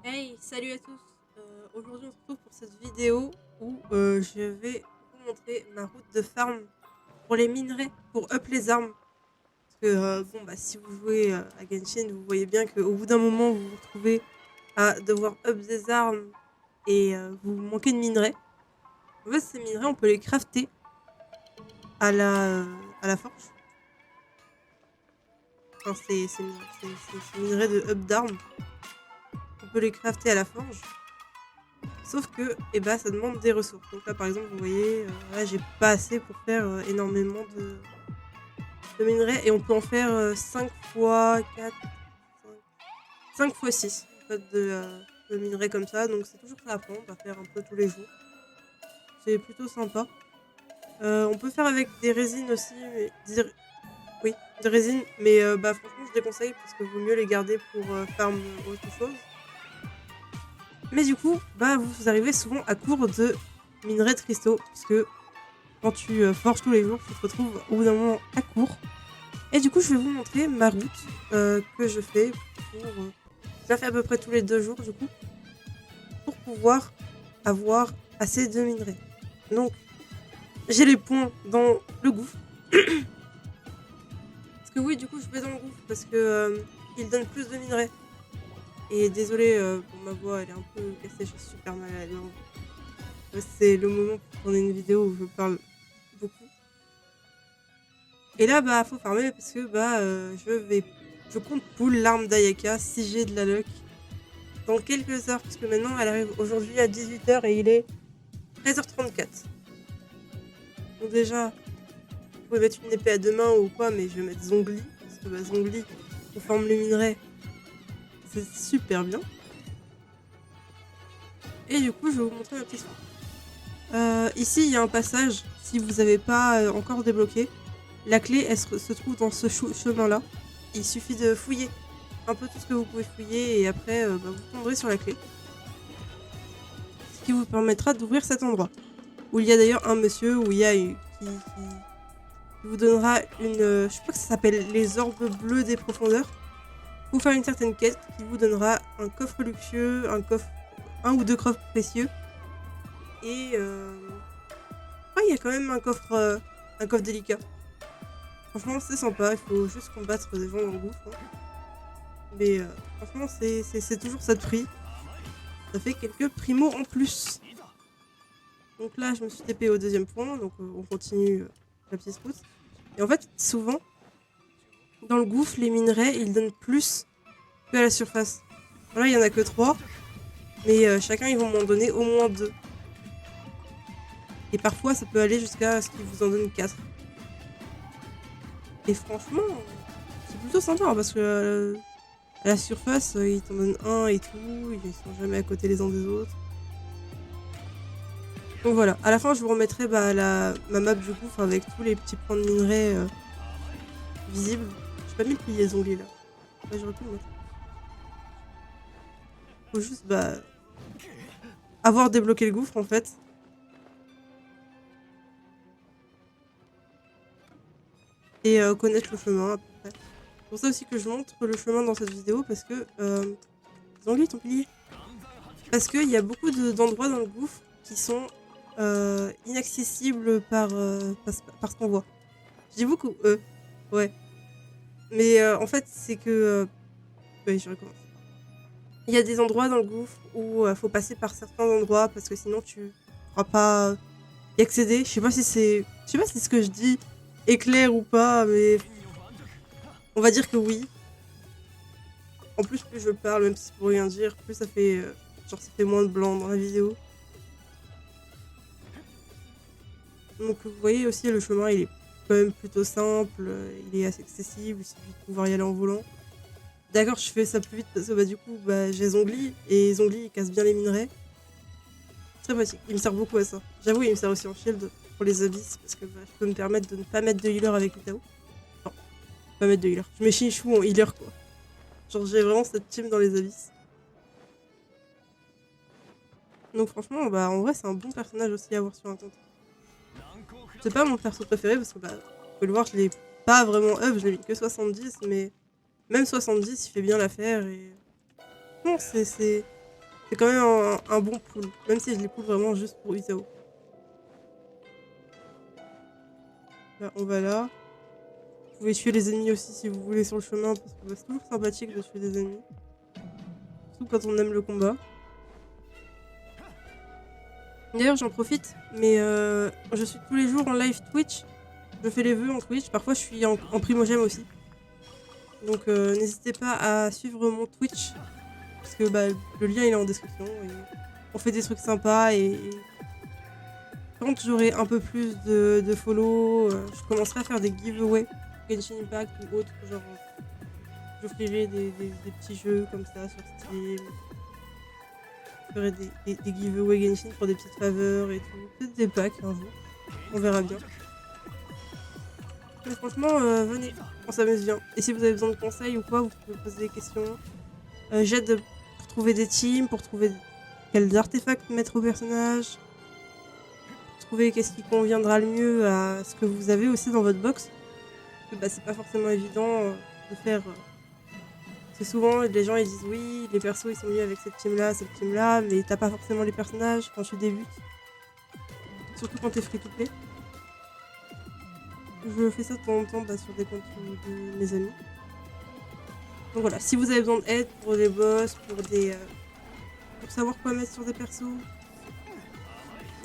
Hey, salut à tous. Aujourd'hui, on se retrouve pour cette vidéo où je vais vous montrer ma route de farm pour les minerais, pour up les armes. Parce que, bon, bah, si vous jouez à Genshin, vous voyez bien qu'au bout d'un moment, vous vous retrouvez à devoir up des armes et vous manquez de minerais. En fait, ces minerais, on peut les crafter à la forge. Enfin, ces minerais de up d'armes, on peut les crafter à la forge. Sauf que ça demande des ressources. Donc là, par exemple, vous voyez, là, j'ai pas assez pour faire énormément de minerais. Et on peut en faire 5 fois 4, 5 fois 6 en fait, de minerais comme ça. Donc c'est toujours ça à prendre, à faire un peu tous les jours. C'est plutôt sympa. On peut faire avec des résines aussi. Oui, des résines. Mais franchement, je déconseille parce que vaut mieux les garder pour farm autre chose. Mais du coup, vous arrivez souvent à court de minerais de cristaux, puisque quand tu forges tous les jours, tu te retrouves au bout d'un moment à court. Et du coup, je vais vous montrer ma route que je fais pour. Je la fais à peu près tous les 2 jours, du coup, pour pouvoir avoir assez de minerais. Donc, j'ai les points dans le gouffre. Parce que oui, du coup, je vais dans le gouffre parce que il donne plus de minerais. Et désolé pour ma voix, elle est un peu cassée, je suis super mal à la langue. C'est le moment pour tourner une vidéo où je parle beaucoup. Et là, faut farmer parce que je compte pull l'arme d'Ayaka si j'ai de la luck dans quelques heures, parce que maintenant elle arrive aujourd'hui à 18h et il est 13h34. Donc déjà, vous pouvez mettre une épée à 2 mains ou quoi, mais je vais mettre Zongli, parce que Zongli, on forme les minerais, c'est super bien. Et du coup, je vais vous montrer ma petite route. Ici, il y a un passage, si vous n'avez pas encore débloqué. La clé, elle se trouve dans ce chemin-là. Il suffit de fouiller un peu tout ce que vous pouvez fouiller et après, vous tomberez sur la clé. Ce qui vous permettra d'ouvrir cet endroit. Où il y a d'ailleurs un monsieur, où il y a qui vous donnera une... je crois que ça s'appelle les orbes bleus des profondeurs. Pour faire une certaine quête qui vous donnera un coffre luxueux, un ou deux coffres précieux. Et... il y a quand même un coffre délicat. Franchement, c'est sympa, il faut juste combattre des gens dans le gouffre. Mais franchement, c'est toujours ça de prix. Ça fait quelques primos en plus. Donc là, je me suis TP au deuxième point, donc on continue la petite route. Et en fait, souvent, dans le gouffre, les minerais, ils donnent plus que à la surface. Voilà, il y en a que 3, mais chacun, ils vont m'en donner au moins 2. Et parfois, ça peut aller jusqu'à ce qu'ils vous en donnent 4. Et franchement, c'est plutôt sympa, hein, parce que à la surface, ils t'en donnent un et tout, ils sont jamais à côté les uns des autres. Donc voilà, à la fin je vous remettrai ma map du gouffre avec tous les petits points de minerais visibles. J'ai pas mis le plié zombie là. Ouais, j'aurais pu le mettre. Faut juste avoir débloqué le gouffre en fait. Et connaître le chemin à peu près. C'est pour ça aussi que je montre le chemin dans cette vidéo parce que... Zombie ton pilier. Parce qu'il y a beaucoup d'endroits dans le gouffre qui sont inaccessibles par ce qu'on voit. Je dis beaucoup ouais. Mais en fait, c'est que. Oui, je recommence. Il y a des endroits dans le gouffre où faut passer par certains endroits parce que sinon tu pourras pas y accéder. Je sais pas si ce que je dis est clair ou pas, mais on va dire que oui. En plus je parle, même si c'est pour rien dire, plus ça fait ça fait moins de blanc dans la vidéo. Donc vous voyez aussi le chemin, il est quand même plutôt simple, il est assez accessible, il suffit de pouvoir y aller en volant. D'accord, je fais ça plus vite parce que du coup j'ai Zongli et Zongli il casse bien les minerais. Très pratique, il me sert beaucoup à ça. J'avoue, il me sert aussi en shield pour les abysses parce que je peux me permettre de ne pas mettre de healer avec Utao. Non, pas mettre de healer. Je mets Shinchu en healer quoi. Genre j'ai vraiment cette team dans les abysses. Donc franchement, en vrai c'est un bon personnage aussi à avoir sur un compte. C'est pas mon perso préféré parce que vous pouvez le voir, je l'ai pas vraiment up, je l'ai mis que 70, mais même 70 il fait bien l'affaire et... Non, c'est C'est quand même un bon pull, même si je les pull vraiment juste pour Isao. Là, on va là. Vous pouvez tuer les ennemis aussi si vous voulez sur le chemin, parce que c'est toujours sympathique de tuer des ennemis. Surtout quand on aime le combat. D'ailleurs, j'en profite, mais je suis tous les jours en live Twitch. Je fais les vœux en Twitch. Parfois, je suis en primogème aussi. Donc, n'hésitez pas à suivre mon Twitch. Parce que le lien il est en description. Et on fait des trucs sympas. Et quand j'aurai un peu plus de follow, je commencerai à faire des giveaways. Genshin Impact ou autre. Genre, j'offrirai des petits jeux comme ça sur Steam. Je ferai des giveaways Genshin pour des petites faveurs et tout. Peut-être des packs un jour. On verra bien. Mais franchement, venez, on s'amuse bien. Et si vous avez besoin de conseils ou quoi, vous pouvez poser des questions. J'aide pour trouver des teams, pour trouver quels artefacts mettre au personnage. Pour trouver qu'est-ce qui conviendra le mieux à ce que vous avez aussi dans votre box. Parce que c'est pas forcément évident de faire... Parce que souvent, les gens ils disent oui, les persos ils sont mieux avec cette team-là, mais t'as pas forcément les personnages quand tu débutes. Surtout quand t'es free-to-play. Je fais ça de temps en temps sur des comptes de mes amis. Donc voilà, si vous avez besoin d'aide pour des boss, pour savoir quoi mettre sur des persos,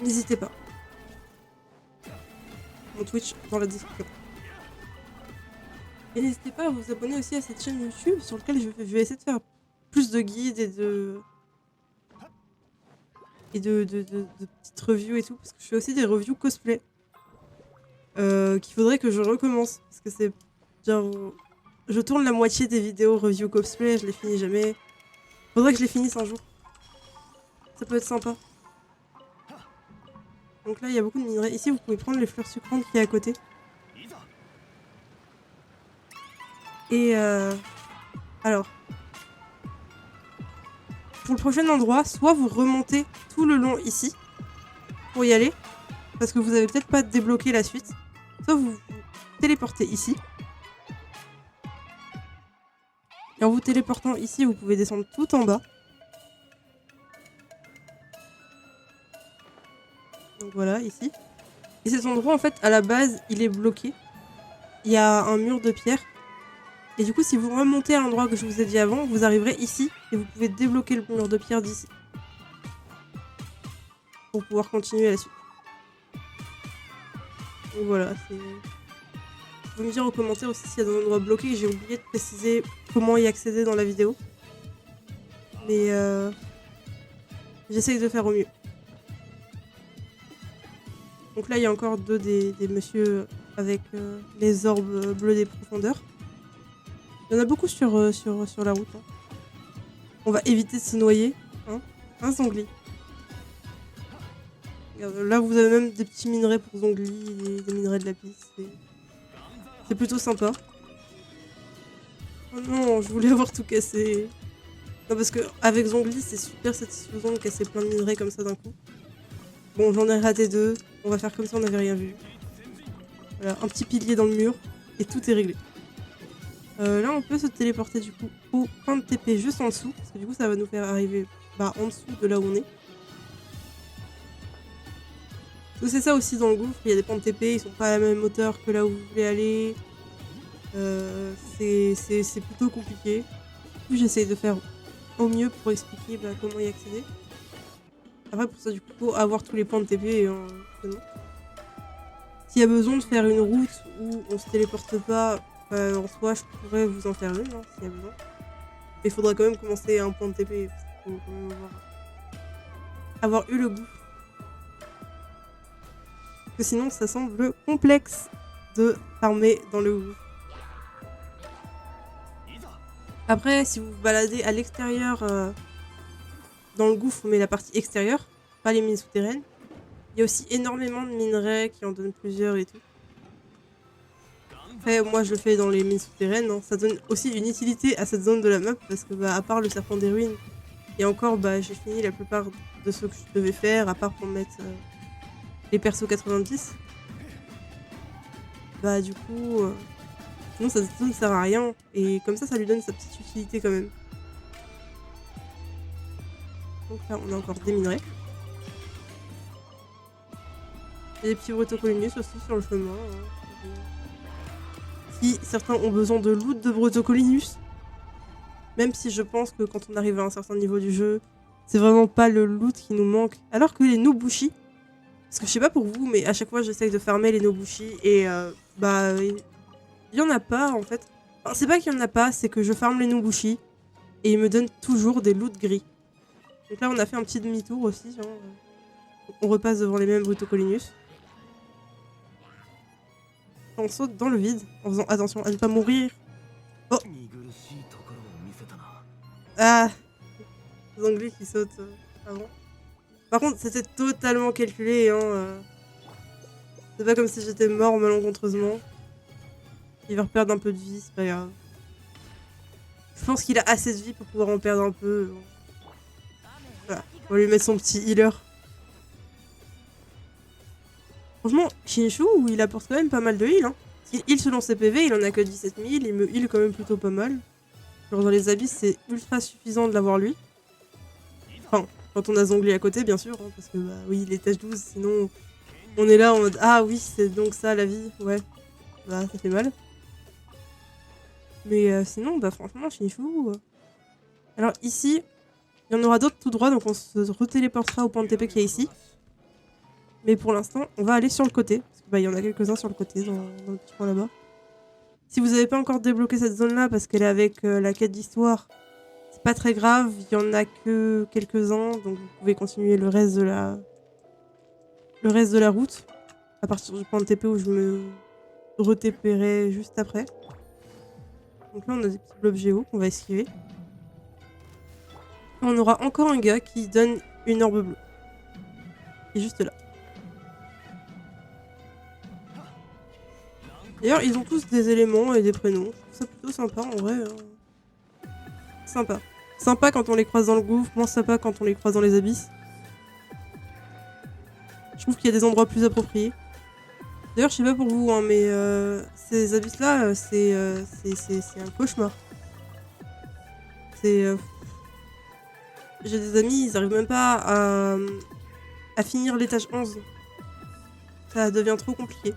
n'hésitez pas. Mon Twitch dans la description. Et n'hésitez pas à vous abonner aussi à cette chaîne YouTube sur laquelle je vais essayer de faire plus de guides et de petites reviews et tout, parce que je fais aussi des reviews cosplay. Qu'il faudrait que je recommence, parce que c'est genre... Je tourne la moitié des vidéos review cosplay, je les finis jamais. Faudrait que je les finisse un jour. Ça peut être sympa. Donc là, il y a beaucoup de minerais. Ici, vous pouvez prendre les fleurs sucrantes qui est à côté. Et alors, pour le prochain endroit, soit vous remontez tout le long ici, pour y aller, parce que vous avez peut-être pas débloqué la suite. Soit vous vous téléportez ici. Et en vous téléportant ici, vous pouvez descendre tout en bas. Donc voilà, ici. Et cet endroit, en fait, à la base, il est bloqué. Il y a un mur de pierre. Et du coup, si vous remontez à l'endroit que je vous ai dit avant, vous arriverez ici. Et vous pouvez débloquer le mur de pierre d'ici. Pour pouvoir continuer la suite. Donc voilà, c'est... Vous pouvez me dire en commentaire aussi s'il y a des endroits bloqués. J'ai oublié de préciser comment y accéder dans la vidéo. Mais j'essaye de faire au mieux. Donc là, il y a encore deux des messieurs avec les orbes bleus des profondeurs. Il y en a beaucoup sur la route. Hein. On va éviter de se noyer. Hein. Un Zhongli. Là, vous avez même des petits minerais pour Zhongli, des minerais de lapis. C'est plutôt sympa. Oh non, je voulais avoir tout cassé. Non, parce que avec Zhongli, c'est super satisfaisant de casser plein de minerais comme ça d'un coup. Bon, j'en ai raté deux. On va faire comme si on n'avait rien vu. Voilà, un petit pilier dans le mur. Et tout est réglé. Là, on peut se téléporter du coup au point de TP juste en dessous. Parce que du coup, ça va nous faire arriver en dessous de là où on est. Donc c'est ça aussi dans le gouffre. Il y a des points de TP, ils sont pas à la même hauteur que là où vous voulez aller. C'est plutôt compliqué. J'essaye de faire au mieux pour expliquer comment y accéder. Après, pour ça, du coup, faut avoir tous les points de TP en prenant. S'il y a besoin de faire une route où on se téléporte pas, en soi, je pourrais vous en faire une, hein, s'il y a besoin. Mais il faudra quand même commencer à un point de TP. Parce qu'il faut quand même avoir eu le goût. Parce que sinon, ça semble complexe de farmer dans le gouffre. Après, si vous vous baladez à l'extérieur, dans le gouffre, mais la partie extérieure, pas les mines souterraines, il y a aussi énormément de minerais qui en donnent plusieurs et tout. Après, moi je le fais dans les mines souterraines, hein. Ça donne aussi une utilité à cette zone de la map parce que à part le serpent des ruines, et encore j'ai fini la plupart de ce que je devais faire, à part pour mettre les persos 90. Du coup, sinon cette zone ne sert à rien, et comme ça lui donne sa petite utilité quand même. Donc là, on a encore des minerais. Et des petits Bruttocolinus aussi sur le chemin. Hein. Si certains ont besoin de loot de Bruttocolinus, même si je pense que quand on arrive à un certain niveau du jeu, c'est vraiment pas le loot qui nous manque. Alors que les Nobushi, parce que je sais pas pour vous, mais à chaque fois j'essaye de farmer les Nobushi et il y en a pas en fait. Enfin, c'est pas qu'il y en a pas, c'est que je farme les Nobushi et ils me donnent toujours des loots gris. Donc là on a fait un petit demi-tour aussi. Hein. On repasse devant les mêmes Bruttocolinus. On saute dans le vide en faisant attention à ne pas mourir. Oh! Ah! Les Anglais qui sautent avant. Par contre, c'était totalement calculé. Hein. C'est pas comme si j'étais mort malencontreusement. Il va reperdre un peu de vie, c'est pas grave. Je pense qu'il a assez de vie pour pouvoir en perdre un peu. Voilà. On va lui mettre son petit healer. Franchement, Shinshu, il apporte quand même pas mal de heal. Hein. Il heal selon ses PV, il en a que 17 000, il me heal quand même plutôt pas mal. Genre dans les abysses, c'est ultra suffisant de l'avoir lui. Enfin, quand on a Zhongli à côté, bien sûr, hein, parce que bah oui, les tâches 12, sinon on est là en mode ah oui, c'est donc ça la vie, ouais. Bah, ça fait mal. Mais sinon, bah franchement, Shinshu. Alors ici, il y en aura d'autres tout droit, donc on se retéléportera au point de TP qui est ici. Mais pour l'instant, on va aller sur le côté. Parce que bah, il y en a quelques-uns sur le côté, dans le petit point là-bas. Si vous n'avez pas encore débloqué cette zone-là, parce qu'elle est avec la quête d'histoire, c'est pas très grave. Il y en a que quelques-uns, donc vous pouvez continuer le reste de la route. À partir du point de TP où je me re-TPerai juste après. Donc là, on a des petits blobs géo qu'on va esquiver. Et on aura encore un gars qui donne une orbe bleue. Et juste là. D'ailleurs, ils ont tous des éléments et des prénoms. Je trouve ça plutôt sympa en vrai. Hein. Sympa. Sympa quand on les croise dans le gouffre, moins sympa quand on les croise dans les abysses. Je trouve qu'il y a des endroits plus appropriés. D'ailleurs, je sais pas pour vous, hein, mais ces abysses-là, c'est un cauchemar. C'est... J'ai des amis, ils arrivent même pas à finir l'étage 11. Ça devient trop compliqué.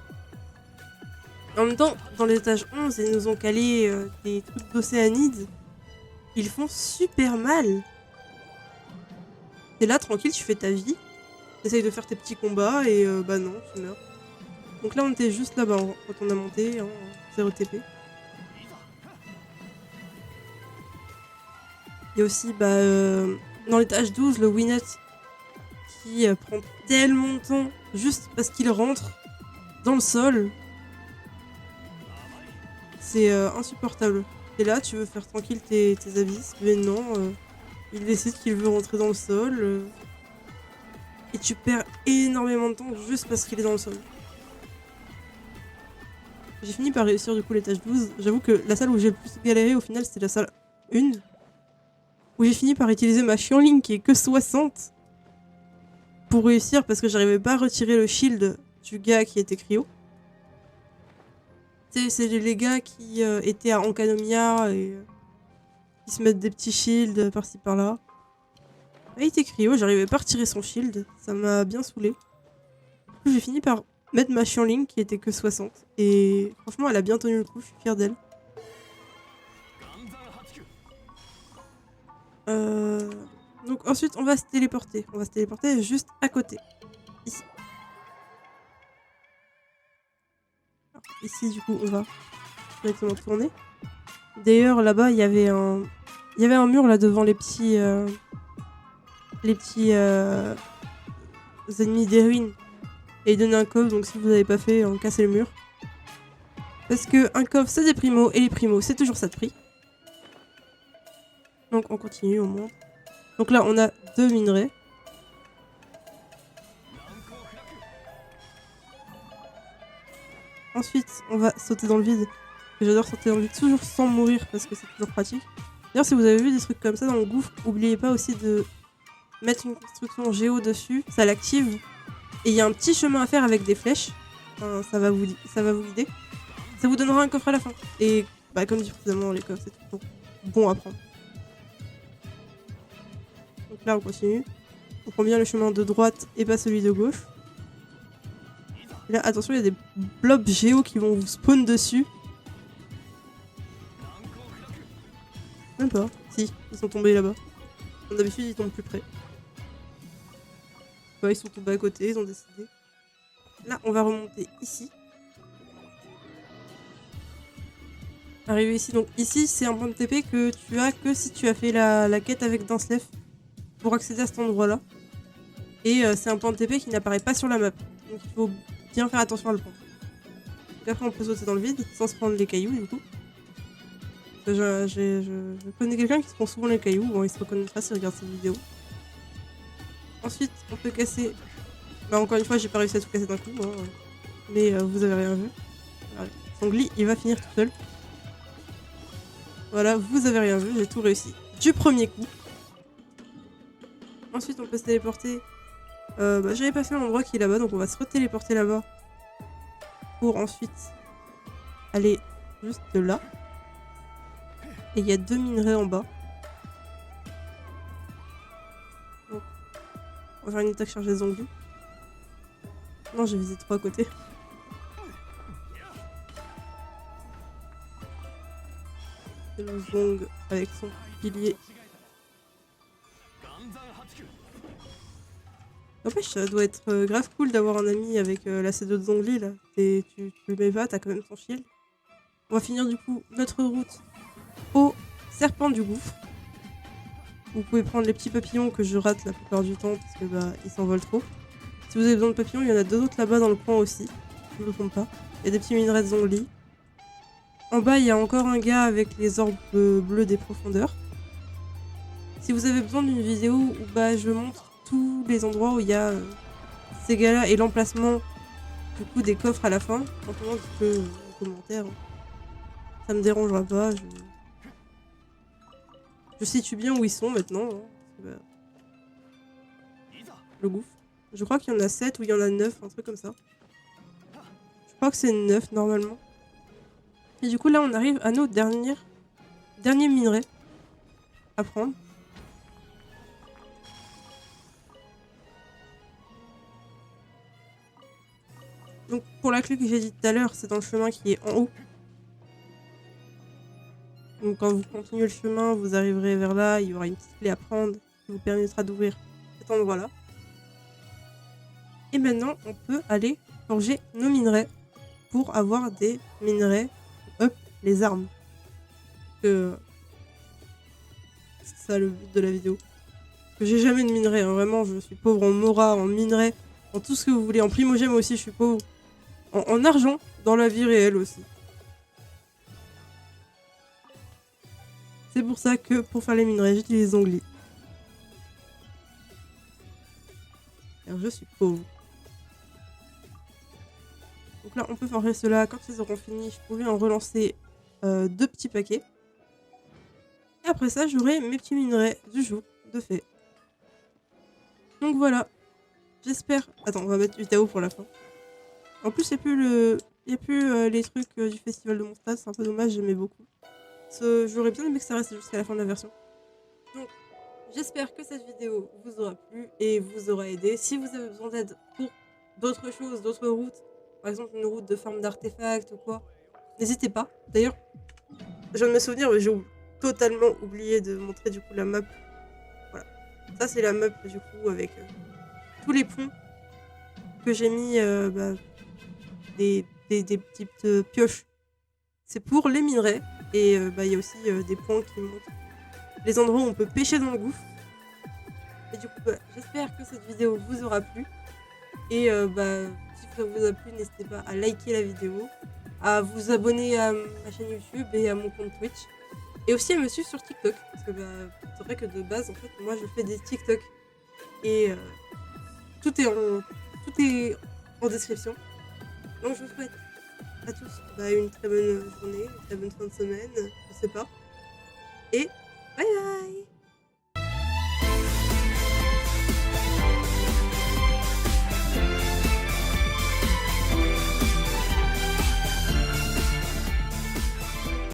En même temps, dans l'étage 11, ils nous ont calé des trucs d'océanide. Ils font super mal. T'es là, tranquille, tu fais ta vie. T'essayes de faire tes petits combats et bah non, tu meurs. Donc là, on était juste là-bas quand on a monté, hein, 0 TP. Et aussi, bah, dans l'étage 12, le Winnet qui prend tellement de temps juste parce qu'il rentre dans le sol. C'est insupportable. T'es là, tu veux faire tranquille tes abysses, mais non, il décide qu'il veut rentrer dans le sol. Et tu perds énormément de temps juste parce qu'il est dans le sol. J'ai fini par réussir du coup l'étage 12. J'avoue que la salle où j'ai le plus galéré au final c'était la salle 1. Où j'ai fini par utiliser ma Xianling qui est que 60. Pour réussir parce que j'arrivais pas à retirer le shield du gars qui était cryo. C'est les gars qui étaient à Ankanomiya et qui se mettent des petits shields par-ci par-là. Il était cryo, j'arrivais pas à retirer son shield, ça m'a bien saoulé. Du coup, j'ai fini par mettre ma Xianling qui était que 60 et franchement elle a bien tenu le coup, je suis fière d'elle. Donc ensuite on va se téléporter juste à côté, ici. Alors, ici du coup on va directement tourner. D'ailleurs là-bas il y avait un mur là devant les petits ennemis des ruines. Et il donne un coffre, donc si vous n'avez pas fait, cassez le mur. Parce que un coffre c'est des primos, et les primos c'est toujours ça de prix. Donc on continue, on monte. Donc là on a 2 minerais. Ensuite on va sauter dans le vide. J'adore sauter dans le vide toujours sans mourir parce que c'est toujours pratique. D'ailleurs si vous avez vu des trucs comme ça dans le gouffre, n'oubliez pas aussi de mettre une construction géo dessus, ça l'active. Et il y a un petit chemin à faire avec des flèches. Enfin, ça va vous guider. Ça vous donnera un coffre à la fin. Et bah, comme dit précédemment, les coffres c'est toujours bon à prendre. Donc Donc là, on continue. On prend bien le chemin de droite et pas celui de gauche. Et là, attention, il y a des blobs géos qui vont vous spawn dessus. Même pas. Si, ils sont tombés là-bas. Comme d'habitude, ils tombent plus près. Ouais, ils sont tombés à côté, ils ont décidé. Là, on va remonter ici. Arriver ici. Donc ici, c'est un point de TP que tu as que si tu as fait la quête avec Danslef pour accéder à cet endroit-là. Et c'est un point de TP qui n'apparaît pas sur la map. Donc il faut bien faire attention à le prendre. Donc après, on peut sauter dans le vide sans se prendre les cailloux, du coup. Je connais quelqu'un qui se prend souvent les cailloux. Bon, il se reconnaîtra s'il regarde cette vidéo. Ensuite, on peut casser... Bah, encore une fois, j'ai pas réussi à tout casser d'un coup. Hein. Mais vous avez rien vu. Voilà. Sangli, il va finir tout seul. Voilà, vous avez rien vu, j'ai tout réussi. Du premier coup. Ensuite, on peut se téléporter. J'avais pas fait l'endroit qui est là-bas, donc on va se retéléporter là-bas. Pour ensuite aller juste là. Et il y a 2 minerais en bas. Donc, on va faire une attaque chargée zombie. Non, j'ai visé 3 à côté. C'est le Zong avec son pilier. N'empêche, ça doit être grave cool d'avoir un ami avec la C2 de Zhongli là. Et tu le mets pas, t'as quand même ton shield. On va finir du coup notre route au serpent du gouffre. Vous pouvez prendre les petits papillons que je rate la plupart du temps parce que ils s'envolent trop. Si vous avez besoin de papillons, il y en a 2 autres là-bas dans le coin aussi. Je ne me trompe pas. Il y a des petits minerais de Zhongli. En bas, il y a encore un gars avec les orbes bleus des profondeurs. Si vous avez besoin d'une vidéo où je montre tous les endroits où il y a ces gars-là et l'emplacement du coup des coffres à la fin, simplement dites-le en commentaire. Ça me dérangera pas. Je situe bien où ils sont maintenant. Hein. Le gouffre. Je crois qu'il y en a 7 ou il y en a 9, un truc comme ça. Je crois que c'est 9 normalement. Et du coup là on arrive à nos derniers minerais à prendre. Donc pour la clé que j'ai dit tout à l'heure, c'est dans le chemin qui est en haut. Donc quand vous continuez le chemin, vous arriverez vers là, il y aura une petite clé à prendre qui vous permettra d'ouvrir cet endroit-là. Et maintenant, on peut aller forger nos minerais pour avoir des minerais up les armes. C'est ça le but de la vidéo. Que j'ai jamais de minerais, hein. Vraiment, je suis pauvre en mora, en minerais, en tout ce que vous voulez. En primogème aussi, je suis pauvre. En argent, dans la vie réelle aussi. C'est pour ça que pour faire les minerais, j'utilise Zhongli. Car je suis pauvre. Donc là, on peut forger cela. Quand ils auront fini, je pourrai en relancer 2 petits paquets. Et après ça, j'aurai mes petits minerais du jour de fait. Donc voilà. J'espère... Attends, on va mettre Utao pour la fin. En plus, il n'y a plus les trucs du festival de Mondstadt. C'est un peu dommage, j'aimais beaucoup. J'aurais bien aimé que ça reste jusqu'à la fin de la version. Donc, j'espère que cette vidéo vous aura plu et vous aura aidé. Si vous avez besoin d'aide pour d'autres choses, d'autres routes, par exemple une route de farm d'artefacts ou quoi, n'hésitez pas. D'ailleurs, je viens de me souvenir, mais j'ai totalement oublié de montrer du coup la map. Voilà. Ça, c'est la map du coup avec tous les ponts que j'ai mis des petites pioches. C'est pour les minerais. Et il y a aussi des points qui montrent les endroits où on peut pêcher dans le gouffre. Et du coup, j'espère que cette vidéo vous aura plu. Et si ça vous a plu, n'hésitez pas à liker la vidéo, à vous abonner à ma chaîne YouTube et à mon compte Twitch. Et aussi à me suivre sur TikTok. Parce que c'est vrai que de base, en fait, moi je fais des TikTok. Et tout est en description. Donc je vous souhaite à tous une très bonne journée, une très bonne fin de semaine, je sais pas. Et bye bye!